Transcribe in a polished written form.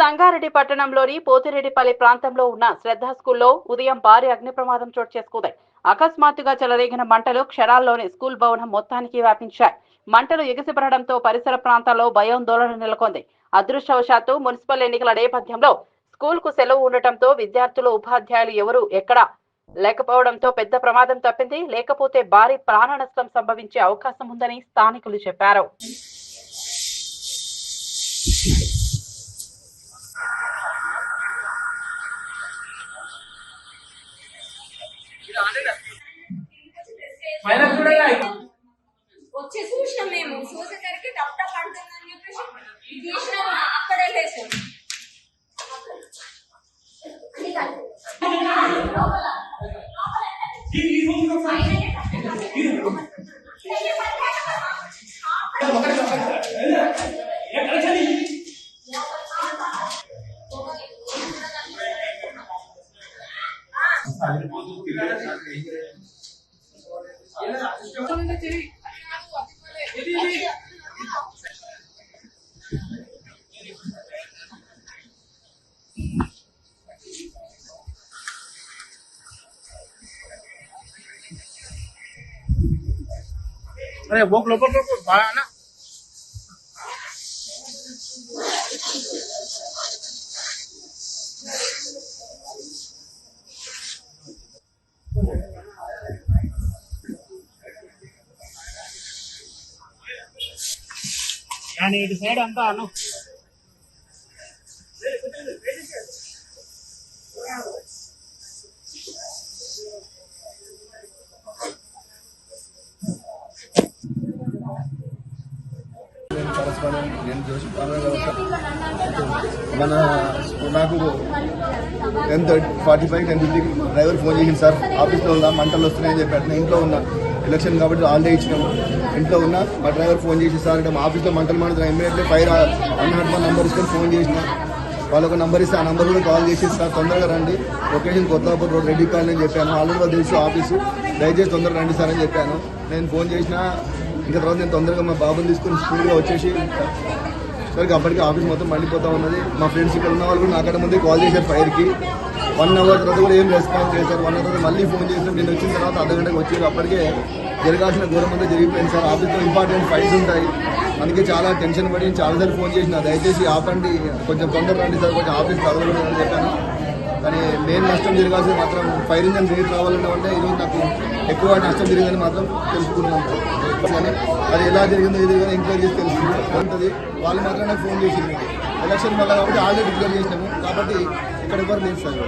సంగారెడ్డి పట్టణంలోని పోతిరెడ్డిపల్లి ప్రాంతంలో ఉన్న శ్రద్ధ స్కూల్లో ఉదయం భారీ అగ్ని ప్రమాదం చోటు చేసుకుంది. అకస్మాత్తుగా చెలరేగిన మంటలు క్షణాల్లోనే స్కూల్ భవనం మొత్తానికి వ్యాపించాయి. మంటలు ఎగిసిపడడంతో పరిసర ప్రాంతాల్లో భయాందోళన నెలకొంది. అదృష్టవశాత్తు మున్సిపల్ ఎన్నికల నేపథ్యంలో స్కూల్ కు సెలవు ఉండటంతో విద్యార్థులు ఉపాధ్యాయులు ఎవరూ ఎక్కడా లేకపోవడంతో పెద్ద ప్రమాదం తప్పింది. లేకపోతే భారీ ప్రాణ నష్టం సంభవించే అవకాశం ఉందని స్థానికులు చెప్పారు. వచ్చి చూసినాం మేము చూసేసరికి డబ్బా పడుతుందని చెప్పేసి తీసినాం అక్కడే లేసాం. अरे वो लोगों को बाहर ना यानी इट साइड अंता अनु మన నాకు 10:45 10:50 డ్రైవర్ ఫోన్ చేసింది సార్. ఆఫీస్లో ఉన్నా, మంటలు వస్తున్నాయని చెప్పి ఇంట్లో ఉన్నా, ఎలక్షన్ కాబట్టి హాలిడే ఇచ్చినాము, ఇంట్లో ఉన్నా. మా డ్రైవర్ ఫోన్ చేసి సార్ అంటే మా ఆఫీస్లో మంటలు మాడుతున్నాయి, ఇమ్మీడియట్లీ ఫైర్ 101 నెంబర్ ఇస్తే ఫోన్ చేసిన. వాళ్ళొక నెంబర్ ఇస్తే ఆ నెంబర్ కూడా కాల్ చేసి సార్ తొందరగా రండి, లొకేషన్ కొత్తపూర్ రోడ్ రెడ్డి కాలనీ అని చెప్పాను. ఆల్రెడీ తెలుసు ఆఫీసు, దయచేసి తొందరగా రండి సార్ అని చెప్పాను. నేను ఫోన్ చేసిన ఇంకా తర్వాత నేను తొందరగా మా బాబుని తీసుకుని స్కూల్గా వచ్చేసి సరికి అప్పటికి ఆఫీస్ మొత్తం మండిపోతూ ఉన్నది. మా ఫ్రెండ్స్ ఇక్కడ ఉన్న వాళ్ళు కూడా నాకంటే ముందే కాల్ చేశారు ఫైర్కి. 1 అవర్ తర్వాత కూడా ఏం రెస్పాన్స్ చేశారు. 1 అవర్ తర్వాత మళ్ళీ ఫోన్ చేసినాం. నేను వచ్చిన తర్వాత అర్ధగంటకు వచ్చారు. అప్పటికే జరగాల్సిన ఘోరం అంతా జరిగిపోయింది సార్. ఆఫీస్లో ఇంపార్టెంట్ ఫైల్స్ ఉంటాయి, అందుకే చాలా టెన్షన్ పడి చాలాసార్లు ఫోన్ చేసిన, దయచేసి ఆపండి, కొంచెం తొందరగా రండి సార్, కొంచెం ఆఫీస్ తగలకూడదని చెప్పాను. కానీ మెయిన్ నష్టం జరగాల్సింది మాత్రం ఫైర్ ఇంజన్ రేట్ రావాలన్నా అంటే ఈరోజు నాకు ఎక్కువ నష్టం జరిగిందని మాత్రం తెలుసుకున్నాను. కానీ అది ఎలా జరిగిందో ఇది ఎంక్వైరీ చేసి తెలుస్తుంది. వాళ్ళు మాత్రం నాకు ఫోన్ చేసింది. ఎలక్షన్ వల్ల కాబట్టి ఆల్రెడీ డిక్లేర్ చేసినాము కాబట్టి ఇక్కడ ఎవరు లేదు సార్.